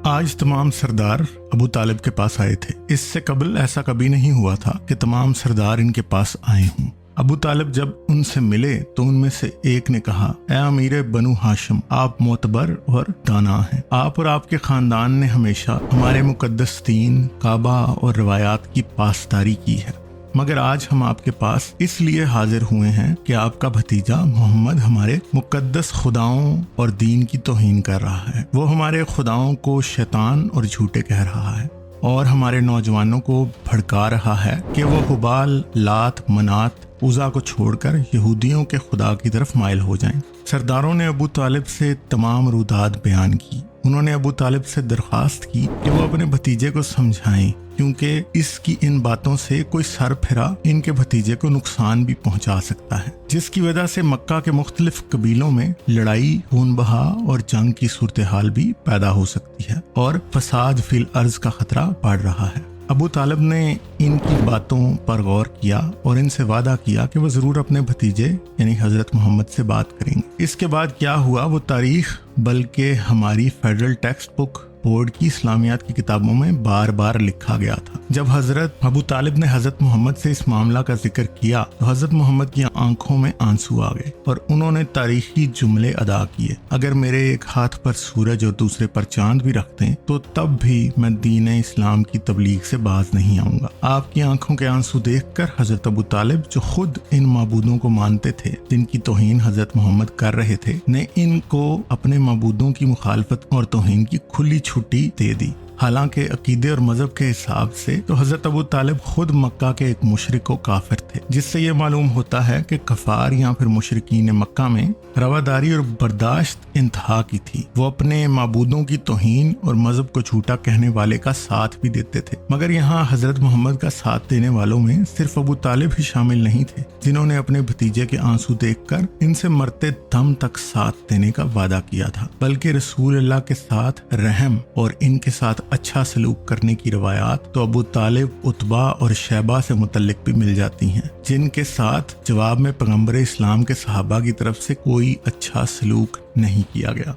آج تمام سردار ابو طالب کے پاس آئے تھے۔ اس سے قبل ایسا کبھی نہیں ہوا تھا کہ تمام سردار ان کے پاس آئے ہوں۔ ابو طالب جب ان سے ملے تو ان میں سے ایک نے کہا، اے امیر بنو ہاشم، آپ معتبر اور دانا ہیں۔ آپ اور آپ کے خاندان نے ہمیشہ ہمارے مقدس دین، کعبہ اور روایات کی پاسداری کی ہے، مگر آج ہم آپ کے پاس اس لیے حاضر ہوئے ہیں کہ آپ کا بھتیجا محمد ہمارے مقدس خداؤں اور دین کی توہین کر رہا ہے۔ وہ ہمارے خداؤں کو شیطان اور جھوٹے کہہ رہا ہے اور ہمارے نوجوانوں کو بھڑکا رہا ہے کہ وہ حبال، لات، منات، عزا کو چھوڑ کر یہودیوں کے خدا کی طرف مائل ہو جائیں۔ سرداروں نے ابو طالب سے تمام رودات بیان کی۔ انہوں نے ابو طالب سے درخواست کی کہ وہ اپنے بھتیجے کو سمجھائیں، کیونکہ اس کی ان باتوں سے کوئی سر پھرا ان کے بھتیجے کو نقصان بھی پہنچا سکتا ہے، جس کی وجہ سے مکہ کے مختلف قبیلوں میں لڑائی، خون بہا اور جنگ کی صورتحال بھی پیدا ہو سکتی ہے اور فساد فی الارض کا خطرہ بڑھ رہا ہے۔ ابو طالب نے ان کی باتوں پر غور کیا اور ان سے وعدہ کیا کہ وہ ضرور اپنے بھتیجے یعنی حضرت محمد سے بات کریں گے۔ اس کے بعد کیا ہوا وہ تاریخ بلکہ ہماری فیڈرل ٹیکسٹ بک بورڈ کی اسلامیات کی کتابوں میں بار بار لکھا گیا تھا۔ جب حضرت ابو طالب نے حضرت محمد سے اس معاملہ کا ذکر کیا تو حضرت محمد کی آنکھوں میں آنسو آ گئے اور انہوں نے تاریخی جملے ادا کیے، اگر میرے ایک ہاتھ پر سورج اور دوسرے پر چاند بھی رکھ دیں تو تب بھی میں دین اسلام کی تبلیغ سے باز نہیں آؤں گا۔ آپ کی آنکھوں کے آنسو دیکھ کر حضرت ابو طالب، جو خود ان معبودوں کو مانتے تھے جن کی توہین حضرت محمد کر رہے تھے، نے ان کو اپنے معبودوں کی مخالفت اور توہین کی کھلی چھٹی دے دی۔ حالانکہ عقیدے اور مذہب کے حساب سے تو حضرت ابو طالب خود مکہ کے ایک مشرک و کافر تھے، جس سے یہ معلوم ہوتا ہے کہ کفار یا پھر مشرکین مکہ میں رواداری اور برداشت انتہا کی تھی۔ وہ اپنے معبودوں کی توہین اور مذہب کو جھوٹا کہنے والے کا ساتھ بھی دیتے تھے، مگر یہاں حضرت محمد کا ساتھ دینے والوں میں صرف ابو طالب ہی شامل نہیں تھے، جنہوں نے اپنے بھتیجے کے آنسو دیکھ کر ان سے مرتے دم تک ساتھ دینے کا وعدہ کیا تھا، بلکہ رسول اللہ کے ساتھ رحم اور ان کے ساتھ اچھا سلوک کرنے کی روایات تو ابو طالب، عتبہ اور شیبہ سے متعلق بھی مل جاتی ہیں، جن کے ساتھ جواب میں پیغمبر اسلام کے صحابہ کی طرف سے کوئی اچھا سلوک نہیں کیا گیا۔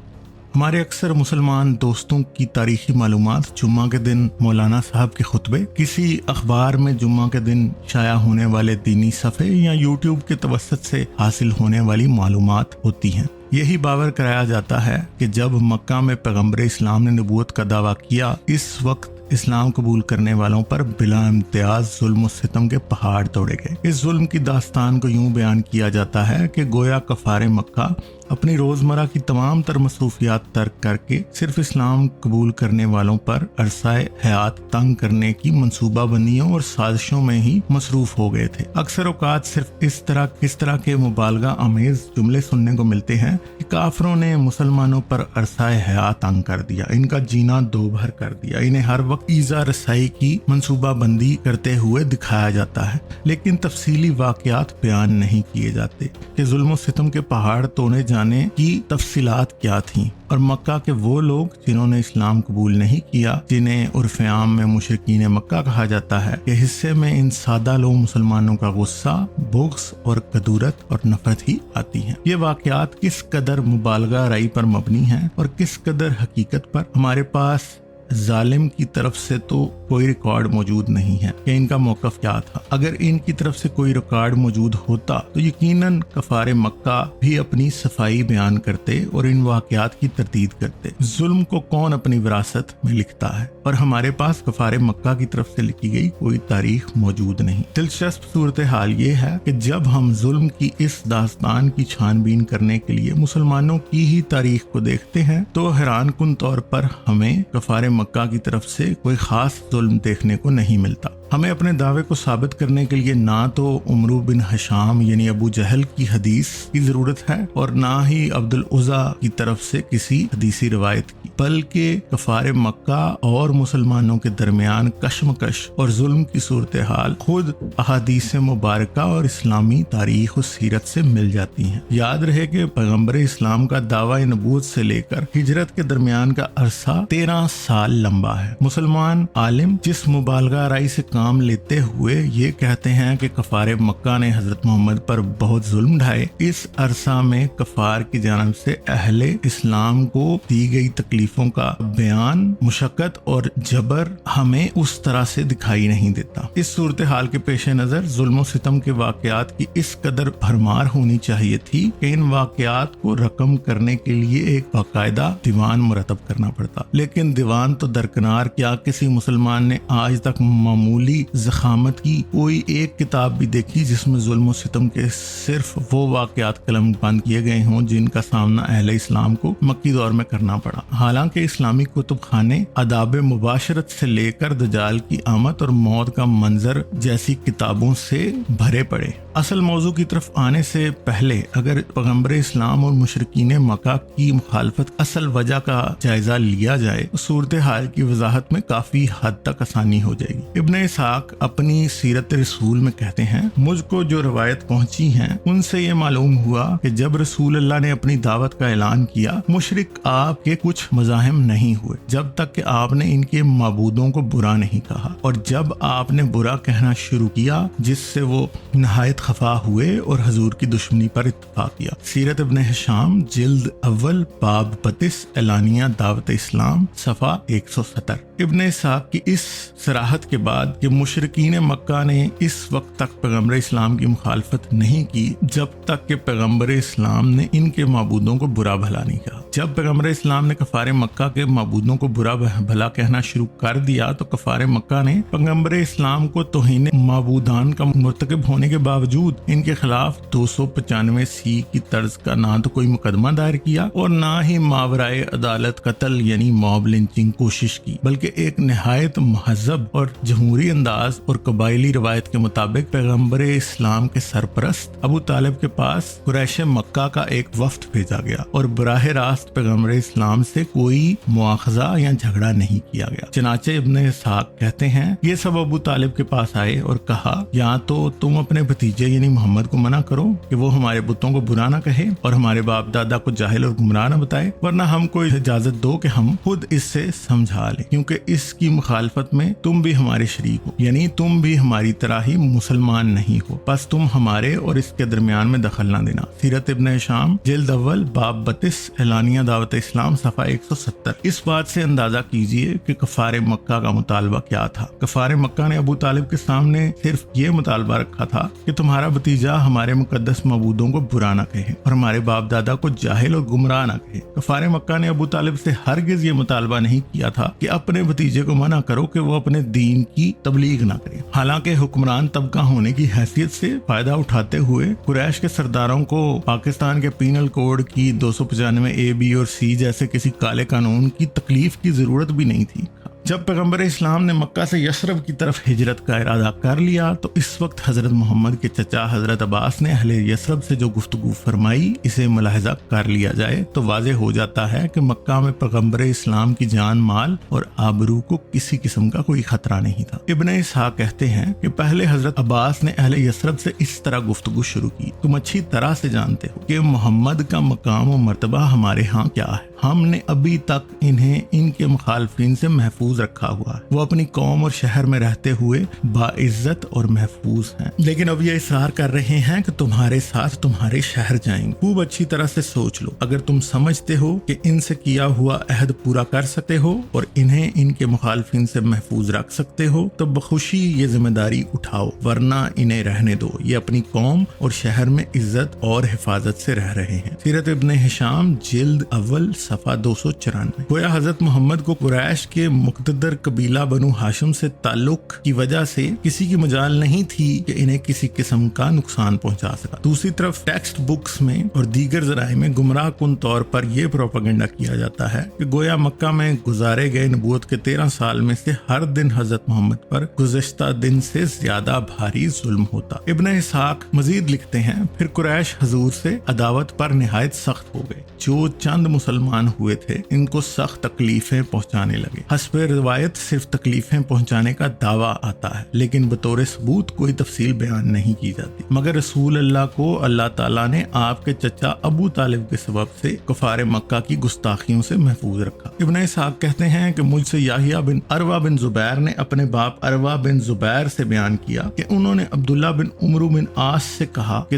ہمارے اکثر مسلمان دوستوں کی تاریخی معلومات جمعہ کے دن مولانا صاحب کے خطبے، کسی اخبار میں جمعہ کے دن شائع ہونے والے دینی صفحے یا یوٹیوب کے توسط سے حاصل ہونے والی معلومات ہوتی ہیں۔ یہی باور کرایا جاتا ہے کہ جب مکہ میں پیغمبر اسلام نے نبوت کا دعویٰ کیا، اس وقت اسلام قبول کرنے والوں پر بلا امتیاز ظلم و ستم کے پہاڑ توڑے گئے۔ اس ظلم کی داستان کو یوں بیان کیا جاتا ہے کہ گویا کفار مکہ اپنی روزمرہ کی تمام تر مصروفیات ترک کر کے صرف اسلام قبول کرنے والوں پر عرصہ حیات تنگ کرنے کی منصوبہ بندیوں اور سازشوں میں ہی مصروف ہو گئے تھے۔ اکثر اوقات صرف اس طرح کے مبالغہ آمیز جملے سننے کو ملتے ہیں کہ کافروں نے مسلمانوں پر عرصہ حیات تنگ کر دیا، ان کا جینا دوبھر کر دیا، انہیں ہر وقت ایذا رسائی کی منصوبہ بندی کرتے ہوئے دکھایا جاتا ہے، لیکن تفصیلی واقعات بیان نہیں کیے جاتے کہ ظلم و ستم کے پہاڑ توڑے جانے کی تفصیلات کیا تھیں، اور مکہ کے وہ لوگ جنہوں نے اسلام قبول نہیں کیا، جنہیں عرف عام میں مشرکین مکہ کہا جاتا ہے، کے حصے میں ان سادہ لوگ مسلمانوں کا غصہ، بغض اور کدورت اور نفرت ہی آتی ہیں۔ یہ واقعات کس قدر مبالغہ رائی پر مبنی ہیں اور کس قدر حقیقت پر، ہمارے پاس ظالم کی طرف سے تو کوئی ریکارڈ موجود نہیں ہے کہ ان کا موقف کیا تھا۔ اگر ان کی طرف سے کوئی ریکارڈ موجود ہوتا تو یقیناً کفار مکہ بھی اپنی صفائی بیان کرتے اور ان واقعات کی تردید کرتے۔ ظلم کو کون اپنی وراثت میں لکھتا ہے، اور ہمارے پاس کفار مکہ کی طرف سے لکھی گئی کوئی تاریخ موجود نہیں۔ دلچسپ صورتحال یہ ہے کہ جب ہم ظلم کی اس داستان کی چھان بین کرنے کے لیے مسلمانوں کی ہی تاریخ کو دیکھتے ہیں تو حیران کن طور پر ہمیں کفار مکہ کی طرف سے کوئی خاص ظلم دیکھنے کو نہیں ملتا۔ ہمیں اپنے دعوے کو ثابت کرنے کے لیے نہ تو عمرو بن حشام یعنی ابو جہل کی حدیث کی ضرورت ہے اور نہ ہی عبد العزیٰ کی طرف سے کسی حدیثی روایت کی، بلکہ کفار مکہ اور مسلمانوں کے درمیان کشمکش اور ظلم کی صورتحال خود احادیث مبارکہ اور اسلامی تاریخ و سیرت سے مل جاتی ہیں۔ یاد رہے کہ پیغمبر اسلام کا دعوی نبوت سے لے کر ہجرت کے درمیان کا عرصہ 13 سال لمبا ہے۔ مسلمان عالم جس مبالغہ رائی سے کام لیتے ہوئے یہ کہتے ہیں کہ کفار مکہ نے حضرت محمد پر بہت ظلم ڈھائے، اس عرصہ میں کفار کی جانب سے اہل اسلام کو دی گئی تکلیف تکلیفوں کا بیان، مشقت اور جبر ہمیں اس طرح سے دکھائی نہیں دیتا۔ اس صورتحال کے پیش نظر ظلم و ستم کے واقعات کی اس قدر بھرمار ہونی چاہیے تھی کہ ان واقعات کو رقم کرنے کے لیے ایک باقاعدہ دیوان مرتب کرنا پڑتا، لیکن دیوان تو درکنار، کیا کسی مسلمان نے آج تک معمولی ضخامت کی کوئی ایک کتاب بھی دیکھی جس میں ظلم و ستم کے صرف وہ واقعات قلم بند کیے گئے ہوں جن کا سامنا اہل اسلام کو مکی دور میں کرنا پڑا؟ حالانکہ اسلامی کتب خانے آداب مباشرت سے لے کر دجال کی آمد اور موت کا منظر جیسی کتابوں سے بھرے پڑے۔ اصل موضوع کی طرف آنے سے پہلے اگر پیغمبر اسلام اور مشرکین مکہ کی مخالفت اصل وجہ کا جائزہ لیا جائے تو صورتحال کی وضاحت میں کافی حد تک آسانی ہو جائے گی۔ ابن اسحاق اپنی سیرت رسول میں کہتے ہیں، مجھ کو جو روایت پہنچی ہیں ان سے یہ معلوم ہوا کہ جب رسول اللہ نے اپنی دعوت کا اعلان کیا، مشرک آپ کے کچھ مزاحم نہیں ہوئے جب تک کہ آپ نے ان کے معبودوں کو برا نہیں کہا، اور جب آپ نے برا کہنا شروع کیا جس سے وہ نہایت خفا ہوئے اور حضور کی دشمنی پر اتفاق کیا۔ سیرت ابن ہشام جلد اول باب 32 اعلانیہ دعوت اسلام صفحہ 170۔ ابن اسحاق کی اس صراحت کے بعد کہ مشرکین مکہ نے اس وقت تک پیغمبر اسلام کی مخالفت نہیں کی جب تک کہ پیغمبر اسلام نے ان کے معبودوں کو برا بھلا نہیں کہا۔ جب پیغمبر اسلام نے کفار مکہ کے معبودوں کو برا بھلا کہنا شروع کر دیا تو کفار مکہ نے پیغمبر اسلام کو توہین معبودان کا مرتکب ہونے کے باوجود ان کے خلاف 295 سی کی طرز کا نہ تو کوئی مقدمہ دائر کیا اور نہ ہی ماورائے عدالت قتل یعنی موب لنچنگ کوشش کی، بلکہ ایک نہایت مہذب اور جمہوری انداز اور قبائلی روایت کے مطابق پیغمبر اسلام کے سرپرست ابو طالب کے پاس قریش مکہ کا ایک وفد بھیجا گیا اور براہ راست پیغمبر اسلام سے کوئی مواخذہ یا جھگڑا نہیں کیا گیا۔ چنانچہ ابن اسحاق کہتے ہیں، یہ سب ابو طالب کے پاس آئے اور کہا، یا تو تم اپنے بھتیجے یعنی محمد کو منع کرو کہ وہ ہمارے بتوں کو برا نہ کہے اور ہمارے باپ دادا کو جاہل اور گمراہ نہ بتائے، ورنہ ہم کو اجازت دو کہ ہم خود اس سے سمجھا لیں، کیونکہ اس کی مخالفت میں تم بھی ہمارے شریک ہو، یعنی تم بھی ہماری طرح ہی مسلمان نہیں ہو، بس تم ہمارے اور اس کے درمیان میں دخل نہ دینا۔ سیرت ابن ہشام جلد اول باب 32 اعلانیہ دعوت اسلام صفحہ 170۔ اس بات سے اندازہ کیجئے کہ کفار مکہ کا مطالبہ کیا تھا۔ کفار مکہ نے ابو طالب کے سامنے صرف یہ مطالبہ رکھا تھا کہ تمہارا بھتیجا ہمارے مقدس معبودوں کو برا نہ کہے اور ہمارے باپ دادا کو جاہل اور گمراہ نہ کہے۔ کفار مکہ نے ابو طالب سے ہرگز یہ مطالبہ نہیں کیا تھا کہ اپنے بھتیجے کو منع کرو کہ وہ اپنے دین کی تبلیغ نہ کرے۔ حالانکہ حکمران طبقہ ہونے کی حیثیت سے فائدہ اٹھاتے ہوئے قریش کے سرداروں کو پاکستان کے پینل کوڈ کی 295 اے بی اور سی جیسے کسی کالے قانون کی تکلیف کی ضرورت بھی نہیں تھی۔ جب پیغمبر اسلام نے مکہ سے یثرب کی طرف ہجرت کا ارادہ کر لیا تو اس وقت حضرت محمد کے چچا حضرت عباس نے اہل یثرب سے جو گفتگو فرمائی اسے ملاحظہ کر لیا جائے تو واضح ہو جاتا ہے کہ مکہ میں پیغمبر اسلام کی جان مال اور آبرو کو کسی قسم کا کوئی خطرہ نہیں تھا۔ ابن اسحاق کہتے ہیں کہ پہلے حضرت عباس نے اہل یثرب سے اس طرح گفتگو شروع کی، تم اچھی طرح سے جانتے ہو کہ محمد کا مقام و مرتبہ ہمارے ہاں کیا ہے، ہم نے ابھی تک انہیں ان کے مخالفین سے محفوظ رکھا ہوا ہے، وہ اپنی قوم اور شہر میں رہتے ہوئے باعزت اور محفوظ ہیں، لیکن اب یہ اصرار کر رہے ہیں کہ تمہارے ساتھ تمہارے شہر جائیں گے۔ خوب اچھی طرح سے سوچ لو، اگر تم سمجھتے ہو کہ ان سے کیا ہوا عہد پورا کر سکتے ہو اور انہیں ان کے مخالفین سے محفوظ رکھ سکتے ہو تو بخوشی یہ ذمہ داری اٹھاؤ، ورنہ انہیں رہنے دو، یہ اپنی قوم اور شہر میں عزت اور حفاظت سے رہ رہے ہیں۔ سیرت ابن ہشام جلد اول صفحہ 294۔ گویا حضرت محمد کو قریش کے مقتدر قبیلہ بنو ہاشم سے تعلق کی وجہ سے کسی کی مجال نہیں تھی کہ انہیں کسی قسم کا نقصان پہنچا سکا۔ دوسری طرف ٹیکسٹ بکس میں اور دیگر ذرائع میں گمراہ کن طور پر یہ پروپیگنڈا کیا جاتا ہے کہ گویا مکہ میں گزارے گئے نبوت کے 13 سال میں سے ہر دن حضرت محمد پر گزشتہ دن سے زیادہ بھاری ظلم ہوتا۔ ابن اسحاق مزید لکھتے ہیں، پھر قریش حضور سے عداوت پر نہایت سخت ہو گئے، جو چند مسلمان ہوئے تھے ان کو سخت تکلیفیں پہنچانے لگے۔ حسب روایت صرف تکلیفیں پہنچانے کا دعویٰ آتا ہے لیکن بطور ثبوت کوئی تفصیل بیان نہیں کی جاتی، مگر رسول اللہ کو اللہ تعالیٰ نے آپ کے چچا ابو طالب کے سبب سے کفار مکہ کی گستاخیوں سے محفوظ رکھا۔ ابن اسحاق کہتے ہیں کہ مجھ سے یحییٰ بن عروہ بن زبیر نے اپنے باپ عروہ بن زبیر سے بیان کیا کہ انہوں نے عبداللہ بن عمرو بن عاص سے کہا کہ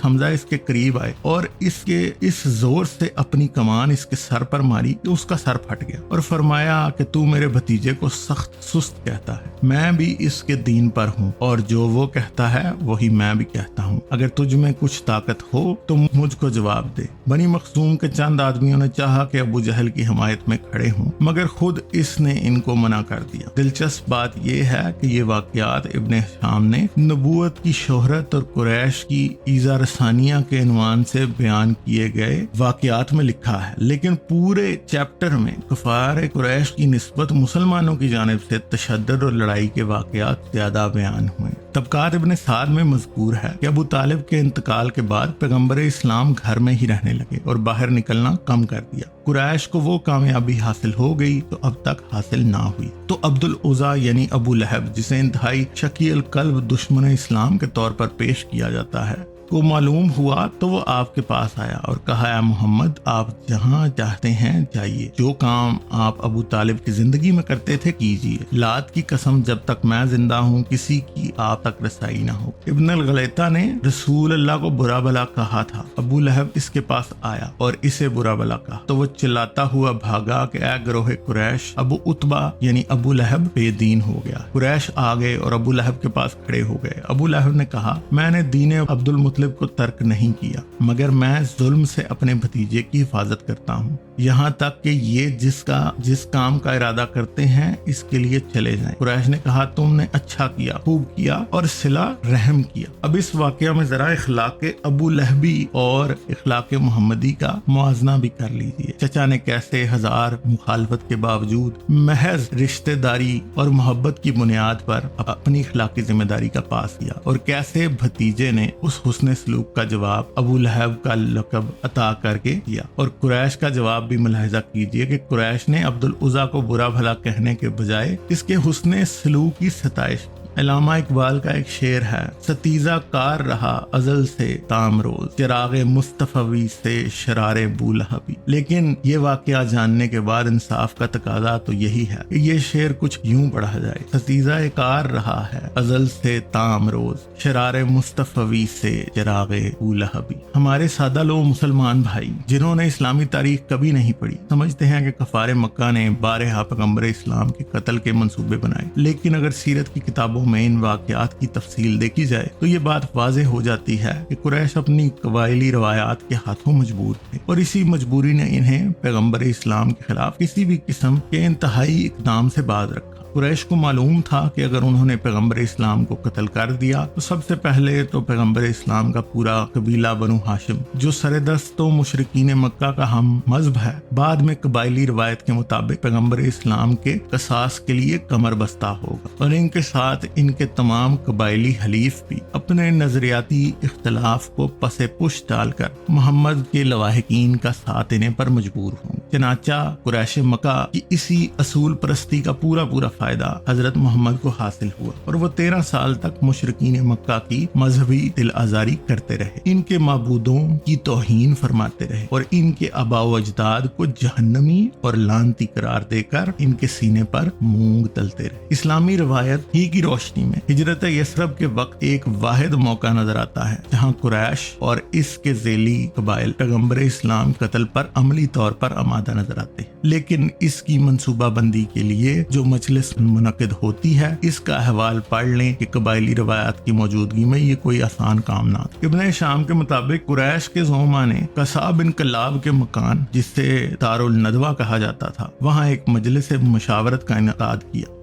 حمزہ اس کے قریب آئے اور اس زور سے اپنی کمان اس کے سر پر ماری کہ اس کا سر پھٹ گیا، اور فرمایا کہ تو میرے بھتیجے کو سخت سست کہتا ہے، میں بھی اس کے دین پر ہوں اور جو وہ کہتا ہے وہی میں بھی کہتا ہوں، اگر تجھ میں کچھ طاقت ہو تو مجھ کو جواب دے۔ بنی مخزوم کے چند آدمیوں نے چاہا کہ ابو جہل کی حمایت میں کھڑے ہوں، مگر خود اس نے ان کو منع کر دیا۔ دلچسپ بات یہ ہے کہ یہ واقعات ابن ہشام نے نبوت کی شہرت اور قریش کی ایذا رسانیہ کے عنوان سے بیان کیے گئے واقعات میں لکھا ہے، لیکن پورے چیپٹر میں کفار قریش کی نسبت مسلمانوں کی جانب سے تشدد اور لڑائی کے واقعات زیادہ بیان ہوئے۔ طبقات ابن سعد میں مذکور ہے کہ ابو طالب کے انتقال کے بعد پیغمبر اسلام گھر میں ہی رہنے لگے اور باہر نکلنا کم کر دیا۔ قریش کو وہ کامیابی حاصل ہو گئی تو اب تک حاصل نہ ہوئی، تو عبد العزا یعنی ابو لہب، جسے انتہائی شقی القلب دشمن اسلام کے طور پر پیش کیا جاتا ہے، کو معلوم ہوا تو وہ آپ کے پاس آیا اور کہا، اے محمد، آپ جہاں چاہتے ہیں جائیے، جو کام آپ ابو طالب کی زندگی میں کرتے تھے کیجیے، لات کی قسم جب تک میں زندہ ہوں کسی کی آپ تک رسائی نہ ہو۔ ابن الغلیطہ نے رسول اللہ کو برا بلا کہا تھا، ابو لہب اس کے پاس آیا اور اسے برا بلا کہا تو وہ چلاتا ہوا بھاگا کہ اے گروہ قریش، ابو عتبہ یعنی ابو لہب بے دین ہو گیا۔ قریش آ گئے اور ابو لہب کے پاس کھڑے ہو گئے۔ ابو لہب نے کہا، میں نے دین عبد المطلب کو ترک نہیں کیا، مگر میں ظلم سے اپنے بھتیجے کی حفاظت کرتا ہوں، یہاں تک کہ یہ جس کام کا ارادہ کرتے ہیں اس کے لیے چلے جائیں۔ قریش نے کہا، تم نے اچھا کیا، خوب کیا اور صلہ رحم کیا۔ اب اس واقعہ میں ذرا اخلاق ابو لہبی اور اخلاق محمدی کا موازنہ بھی کر لیجیے۔ چچا نے کیسے ہزار مخالفت کے باوجود محض رشتہ داری اور محبت کی بنیاد پر اپنی اخلاقی ذمہ داری کا پاس کیا، اور کیسے بھتیجے نے اس حسن سلوک کا جواب ابو لہب کا لقب عطا کر کے دیا۔ اور قریش کا جواب بھی ملاحظہ کیجئے کہ قریش نے عبد العزا کو برا بھلا کہنے کے بجائے اس کے حسن سلوک کی ستائش کی۔ علامہ اقبال کا ایک شعر ہے، ستیزہ کار رہا ازل سے تام روز، چراغ مصطفی سے شرار بولہبی۔ لیکن یہ واقعہ جاننے کے بعد انصاف کا تقاضا تو یہی ہے کہ یہ شعر کچھ یوں پڑھا جائے، ستیزہ کار رہا ہے ازل سے تام روز، شرار مصطفی سے چراغ بولہبی۔ ہمارے سادہ لو مسلمان بھائی جنہوں نے اسلامی تاریخ کبھی نہیں پڑھی سمجھتے ہیں کہ کفار مکہ نے بارہا پیغمبر اسلام کے قتل کے منصوبے بنائے، لیکن اگر سیرت کی کتابوں میں ان واقعات کی تفصیل دیکھی جائے تو یہ بات واضح ہو جاتی ہے کہ قریش اپنی قبائلی روایات کے ہاتھوں مجبور تھے، اور اسی مجبوری نے انہیں پیغمبر اسلام کے خلاف کسی بھی قسم کے انتہائی اقدام سے باز رکھا۔ قریش کو معلوم تھا کہ اگر انہوں نے پیغمبر اسلام کو قتل کر دیا تو سب سے پہلے تو پیغمبر اسلام کا پورا قبیلہ بنو ہاشم، جو سردست و مشرکین مکہ کا ہم مذہب ہے، بعد میں قبائلی روایت کے مطابق پیغمبر اسلام کے قصاص کے لیے کمر بستہ ہوگا، اور ان کے ساتھ ان کے تمام قبائلی حلیف بھی اپنے نظریاتی اختلاف کو پس پش ڈال کر محمد کے لواحقین کا ساتھ دینے پر مجبور ہوں۔ چنانچہ قریش مکہ کی اسی اصول پرستی کا پورا فائدہ حضرت محمد کو حاصل ہوا، اور وہ 13 سال تک مشرکین مکہ کی مذہبی دل آزاری کرتے رہے، ان کے معبودوں کی توہین فرماتے رہے، اور ان کے آباء و اجداد کو جہنمی اور لعنتی قرار دے کر ان کے سینے پر مونگ تلتے رہے۔ اسلامی روایت ہی کی روشنی میں ہجرت یثرب کے وقت ایک واحد موقع نظر آتا ہے جہاں قریش اور اس کے ذیلی قبائل پیغمبر اسلام قتل پر عملی طور پر آمادہ نظر آتے ہیں، لیکن اس کی منصوبہ بندی کے لیے جو مجلس منعقد ہوتی ہے اس کا احوال پڑھ لیں کہ قبائلی روایات کی موجودگی میں یہ کوئی آسان کام نہ تھا۔ ابن ہشام کے مطابق قریش کے زعما نے قصاب بن کلاب کے مکان، جس سے دار الندوہ کہا جاتا تھا، وہاں ایک مجلس مشاورت کا انعقاد کیا۔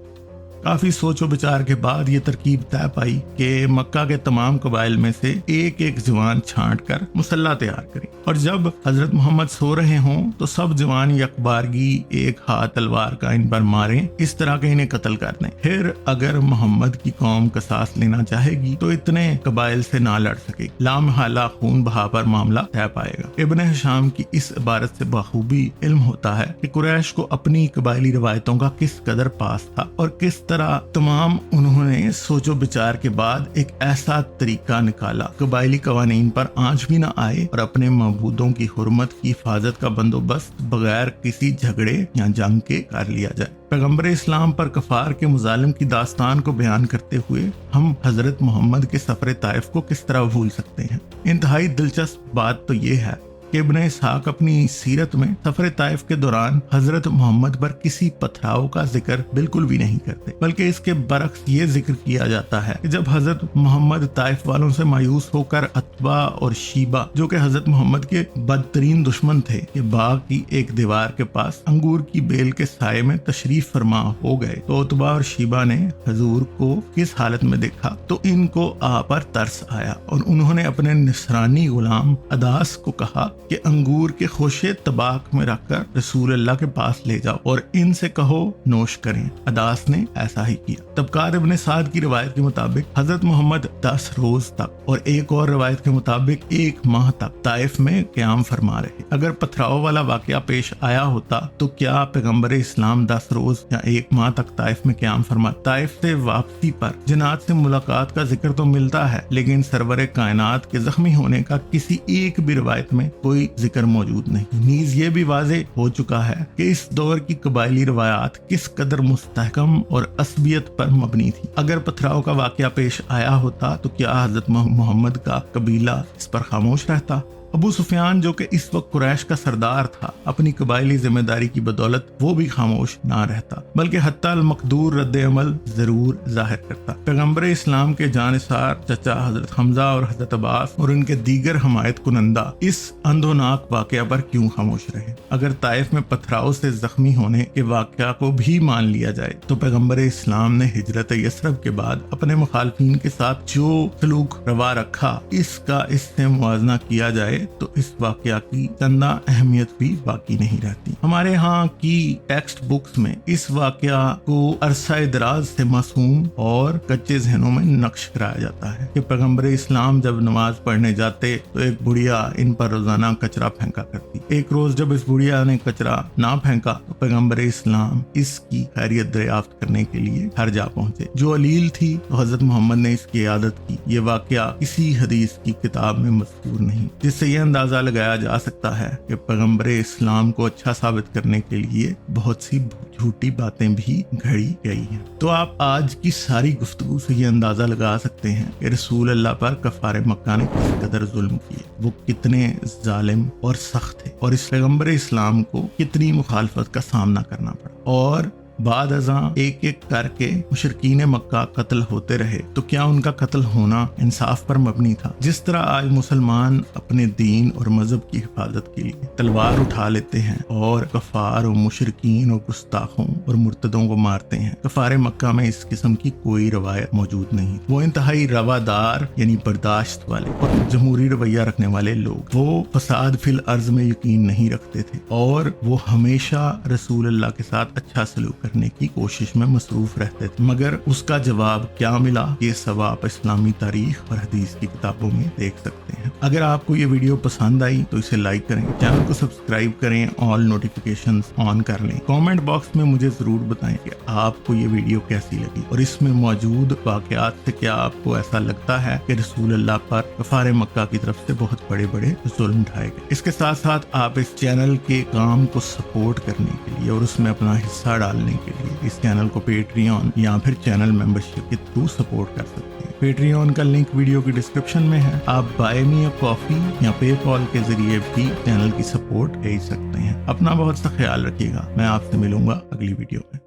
کافی سوچ و بچار کے بعد یہ ترکیب طے پائی کہ مکہ کے تمام قبائل میں سے ایک ایک جوان چھانٹ کر مسلح تیار کریں، اور جب حضرت محمد سو رہے ہوں تو سب جوان یکبارگی ایک ہاتھ تلوار کا ان پر ماریں، اس طرح کہ انہیں قتل کر دیں۔ پھر اگر محمد کی قوم قصاص لینا چاہے گی تو اتنے قبائل سے نہ لڑ سکے گی، لامحالہ خون بہا پر معاملہ طے پائے گا۔ ابن ہشام کی اس عبارت سے بخوبی علم ہوتا ہے کہ قریش کو اپنی قبائلی روایتوں کا کس قدر پاس تھا اور کس طرح تمام انہوں نے سوچو بچار کے بعد ایک ایسا طریقہ نکالا قبائلی قوانین پر آنچ بھی نہ آئے اور اپنے معبودوں کی حرمت کی حفاظت کا بندوبست بغیر کسی جھگڑے یا جنگ کے کر لیا جائے۔ پیغمبر اسلام پر کفار کے مظالم کی داستان کو بیان کرتے ہوئے ہم حضرت محمد کے سفر طائف کو کس طرح بھول سکتے ہیں؟ انتہائی دلچسپ بات تو یہ ہے کہ ابن اسحاق اپنی سیرت میں سفر طائف کے دوران حضرت محمد پر کسی پتھراؤ کا ذکر بالکل بھی نہیں کرتے، بلکہ اس کے برعکس یہ ذکر کیا جاتا ہے کہ جب حضرت محمد طائف والوں سے مایوس ہو کر عتبہ اور شیبہ جو کہ حضرت محمد کے بدترین دشمن تھے کہ باغ کی ایک دیوار کے پاس انگور کی بیل کے سائے میں تشریف فرما ہو گئے تو عتبہ اور شیبہ نے حضور کو کس حالت میں دیکھا تو ان کو آپ پر ترس آیا اور انہوں نے اپنے نصرانی غلام عداس کو کہا کہ انگور کے خوشے طباق میں رکھ کر رسول اللہ کے پاس لے جاؤ اور ان سے کہو نوش کریں۔ عداس نے ایسا ہی کیا۔ طبقات ابن سعد کی روایت کے مطابق حضرت محمد 10 روز تک اور ایک اور روایت کے مطابق 1 ماہ تک طائف میں قیام فرما رہے۔ اگر پتھراؤ والا واقعہ پیش آیا ہوتا تو کیا پیغمبر اسلام 10 روز یا 1 ماہ تک طائف میں قیام فرما؟ طائف سے واپسی پر جنات سے ملاقات کا ذکر تو ملتا ہے، لیکن سرور کائنات کے زخمی ہونے کا کسی ایک بھی روایت میں کوئی ذکر موجود نہیں۔ نیز یہ بھی واضح ہو چکا ہے کہ اس دور کی قبائلی روایات کس قدر مستحکم اور عصبیت پر مبنی تھی۔ اگر پتھراؤ کا واقعہ پیش آیا ہوتا تو کیا حضرت محمد کا قبیلہ اس پر خاموش رہتا؟ ابو سفیان جو کہ اس وقت قریش کا سردار تھا، اپنی قبائلی ذمہ داری کی بدولت وہ بھی خاموش نہ رہتا، بلکہ حتی المقدور رد عمل ضرور ظاہر کرتا۔ پیغمبر اسلام کے جانثار چچا حضرت حمزہ اور حضرت عباس اور ان کے دیگر حمایت کنندہ اس اندھوناک واقعہ پر کیوں خاموش رہے؟ اگر طائف میں پتھراؤ سے زخمی ہونے کے واقعہ کو بھی مان لیا جائے تو پیغمبر اسلام نے ہجرت یثرب کے بعد اپنے مخالفین کے ساتھ جو سلوک روا رکھا اس کا اس سے موازنہ کیا جائے تو اس واقعہ کی چندہ اہمیت بھی باقی نہیں رہتی۔ ہمارے ہاں کی ٹیکسٹ بکس میں اس واقعہ کو عرصہ دراز سے معصوم اور کچے ذہنوں میں نقش کرایا جاتا ہے کہ پیغمبر اسلام جب نماز پڑھنے جاتے تو ایک بڑھیا ان پر روزانہ کچرا پھینکا کرتی۔ ایک روز جب اس بڑھیا نے کچرا نہ پھینکا تو پیغمبر اسلام اس کی خیریت دریافت کرنے کے لیے ہر جا پہنچے۔ جو علیل تھی تو حضرت محمد نے اس کی عادت کی۔ یہ واقعہ کسی حدیث کی کتاب میں مذکور نہیں، جس سے یہ اندازہ لگایا جا سکتا ہے کہ پیغمبر اسلام کو اچھا ثابت کرنے کے لیے بہت سی جھوٹی باتیں بھی گھڑی گئی ہیں۔ تو آپ آج کی ساری گفتگو سے یہ اندازہ لگا سکتے ہیں کہ رسول اللہ پر کفار مکہ نے کس قدر ظلم کیے، وہ کتنے ظالم اور سخت تھے، اور اس پیغمبر اسلام کو کتنی مخالفت کا سامنا کرنا پڑا، اور بعد ازاں ایک ایک کر کے مشرکین مکہ قتل ہوتے رہے تو کیا ان کا قتل ہونا انصاف پر مبنی تھا؟ جس طرح آج مسلمان اپنے دین اور مذہب کی حفاظت کے لیے تلوار اٹھا لیتے ہیں اور کفار و مشرکین اور گستاخوں اور مرتدوں کو مارتے ہیں، کفار مکہ میں اس قسم کی کوئی روایت موجود نہیں۔ وہ انتہائی روادار یعنی برداشت والے اور جمہوری رویہ رکھنے والے لوگ، وہ فساد فی الارض میں یقین نہیں رکھتے تھے اور وہ ہمیشہ رسول اللہ کے ساتھ اچھا سلوک کرنے کی کوشش میں مصروف رہتے تھے، مگر اس کا جواب کیا ملا یہ سب آپ اسلامی تاریخ اور حدیث کی کتابوں میں دیکھ سکتے ہیں۔ اگر آپ کو یہ ویڈیو پسند آئی تو اسے لائک کریں، چینل کو سبسکرائب کریں، آل نوٹیفیکیشنز آن کر لیں۔ کامنٹ باکس میں مجھے ضرور بتائیں کہ آپ کو یہ ویڈیو کیسی لگی اور اس میں موجود واقعات سے کیا آپ کو ایسا لگتا ہے کہ رسول اللہ پر کفار مکہ کی طرف سے بہت بڑے بڑے ظلم ڈھائے گئے۔ اس کے ساتھ ساتھ آپ اس چینل کے کام کو سپورٹ کرنے کے لیے اور اس میں اپنا حصہ ڈالنے کے لیے اس چینل کو پیٹریون یا پھر چینل ممبرشپ کے تھرو سپورٹ کر سکتے ہیں۔ پیٹریون کا لنک ویڈیو کی ڈسکرپشن میں ہے۔ آپ بائی می اے کافی یا پے پال کے ذریعے بھی چینل کی سپورٹ بھیج سکتے ہیں۔ اپنا بہت سا خیال رکھیے گا، میں آپ سے ملوں گا اگلی ویڈیو میں۔